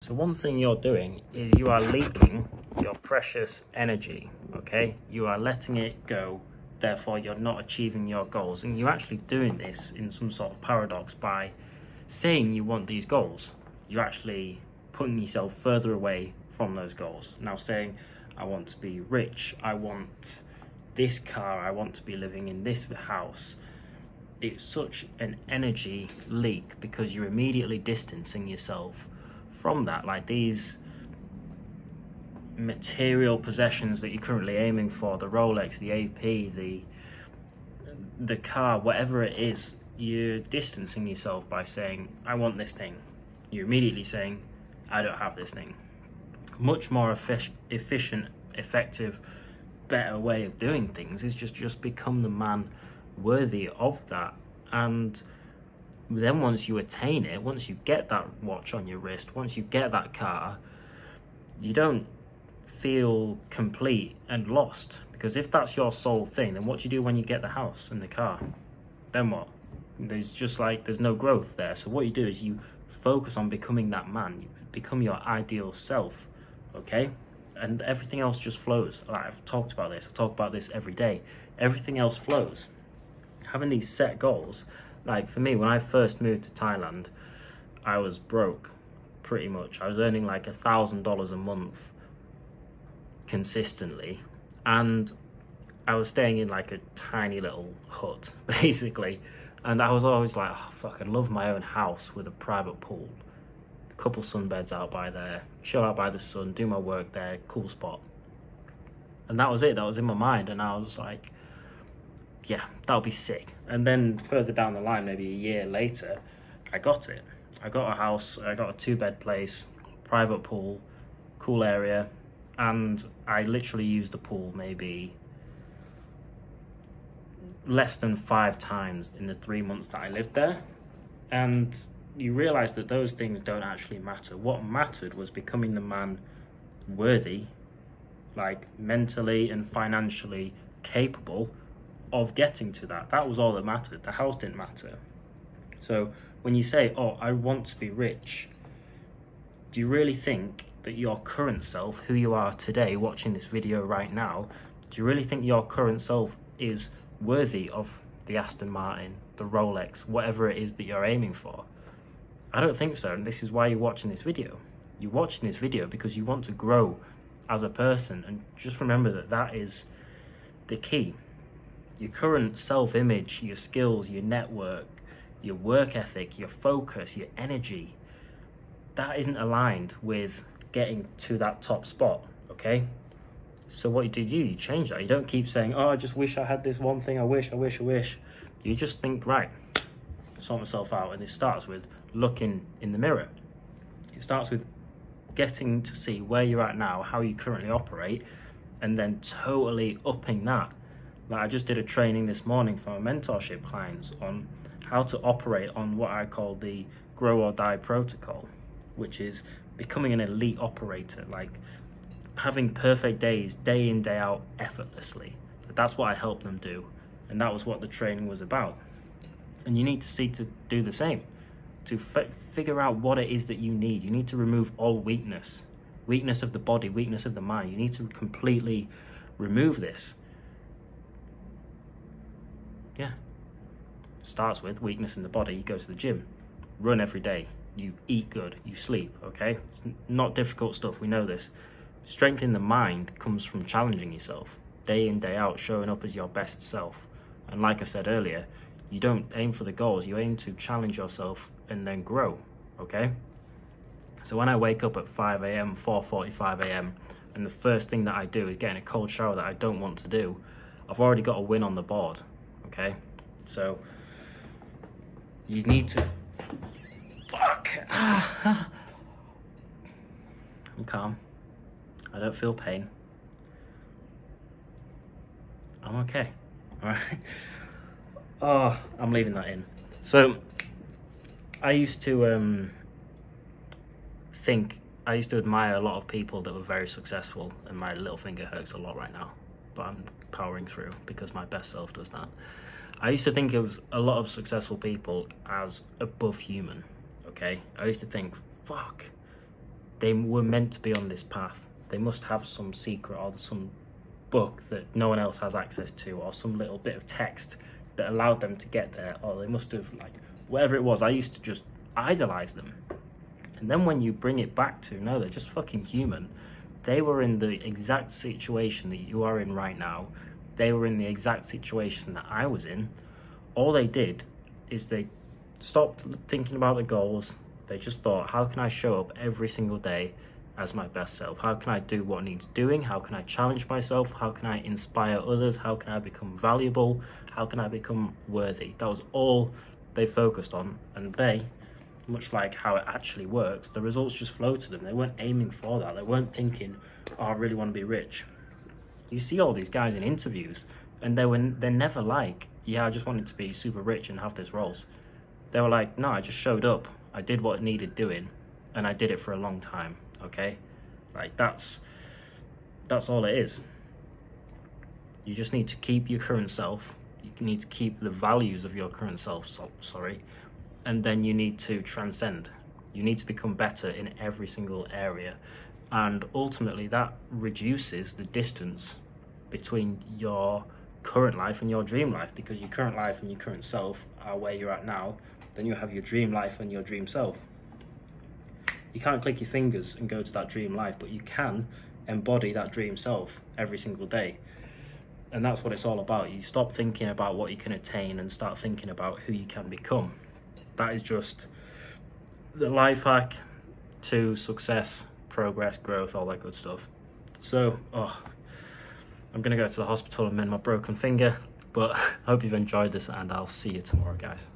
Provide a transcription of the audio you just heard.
So one thing you're doing is you are leaking your precious energy, okay? You are letting it go, therefore you're not achieving your goals. And you're actually doing this in some sort of paradox by saying you want these goals. You're actually putting yourself further away from those goals. Now saying, I want to be rich, I want this car, I want to be living in this house. It's such an energy leak because you're immediately distancing yourself from that. Like these material possessions that you're currently aiming for, the Rolex, the AP, the car, whatever it is, you're distancing yourself by saying, I want this thing. You're immediately saying, I don't have this thing. Much more efficient, effective, better way of doing things is just become the man worthy of that. And then once you attain it, once you get that watch on your wrist, once you get that car, you don't feel complete and lost. Because if that's your sole thing, then what do you do when you get the house and the car? Then what? There's no growth there. So what you do is you focus on becoming that man. You become your ideal self, okay? And everything else just flows. Like I've talked about this. I talk about this every day. Everything else flows. Having these set goals. Like for me, when I first moved to Thailand, I was broke, pretty much. I was earning like $1,000 a month consistently, and I was staying in like a tiny little hut, basically. And I was always like, oh, fuck, I'd love my own house with a private pool, a couple sunbeds out by there, chill out by the sun, do my work there, cool spot. And that was it. That was in my mind, and I was like, yeah, that'll be sick. And then further down the line, maybe a year later, I got it. I got a house, I got a 2-bed place, private pool, cool area, and I literally used the pool maybe less than 5 times in the 3 months that I lived there. And you realize that those things don't actually matter. What mattered was becoming the man worthy, like mentally and financially capable of getting to that. That was all that mattered. The house didn't matter. So when you say, oh, I want to be rich, do you really think that your current self, who you are today watching this video right now, do you really think your current self is worthy of the Aston Martin, the Rolex, whatever it is that you're aiming for? I don't think so. And this is why you're watching this video. You're watching this video because you want to grow as a person. And just remember that that is the key. Your current self-image, your skills, your network, your work ethic, your focus, your energy, that isn't aligned with getting to that top spot, okay? So what do, you change that. You don't keep saying, oh, I just wish I had this one thing, I wish. You just think, right, sort myself out. And it starts with looking in the mirror. It starts with getting to see where you're at now, how you currently operate, and then totally upping that. Like I just did a training this morning for my mentorship clients on how to operate on what I call the grow or die protocol, which is becoming an elite operator, like having perfect days, day in, day out, effortlessly. That's what I help them do. And that was what the training was about. And you need to seek to do the same, to figure out what it is that you need. You need to remove all weakness of the body, weakness of the mind. You need to completely remove this. Yeah, starts with weakness in the body. You go to the gym, run every day, you eat good, you sleep, okay? It's not difficult stuff, we know this. Strength in the mind comes from challenging yourself, day in, day out, showing up as your best self. And like I said earlier, you don't aim for the goals, you aim to challenge yourself and then grow, okay? So when I wake up at 5 a.m, 4:45 a.m, and the first thing that I do is get in a cold shower that I don't want to do, I've already got a win on the board. Okay, so you need to I'm calm. I don't feel pain. I'm okay. All right. Oh, I'm leaving that in. So I used to admire a lot of people that were very successful, and my little finger hurts a lot right now, but I'm powering through because my best self does that. I used to think of a lot of successful people as above human, okay? I used to think, fuck, they were meant to be on this path. They must have some secret or some book that no one else has access to, or some little bit of text that allowed them to get there, or they must have, like, whatever it was. I used to just idolize them. And then when you bring it back to, no, they're just fucking human. They were in the exact situation that you are in right now. They were in the exact situation that I was in. All they did is they stopped thinking about the goals. They just thought, how can I show up every single day as my best self? How can I do what needs doing? How can I challenge myself? How can I inspire others? How can I become valuable? How can I become worthy? That was all they focused on. And they, much like how it actually works, the results just flow to them. They weren't aiming for that. They weren't thinking, oh, I really want to be rich. You see all these guys in interviews, and they're never like, yeah, I just wanted to be super rich and have this roles. They were like, no, I just showed up. I did what needed doing, and I did it for a long time. Okay, like that's all it is. You just need to keep your current self. You need to keep the values of your current self. Sorry. And then you need to transcend. You need to become better in every single area. And ultimately that reduces the distance between your current life and your dream life, because your current life and your current self are where you're at now. Then you have your dream life and your dream self. You can't click your fingers and go to that dream life, but you can embody that dream self every single day. And that's what it's all about. You stop thinking about what you can attain and start thinking about who you can become. That is just the life hack to success, progress, growth, all that good stuff. So, I'm going to go to the hospital and mend my broken finger. But I hope you've enjoyed this, and I'll see you tomorrow, guys.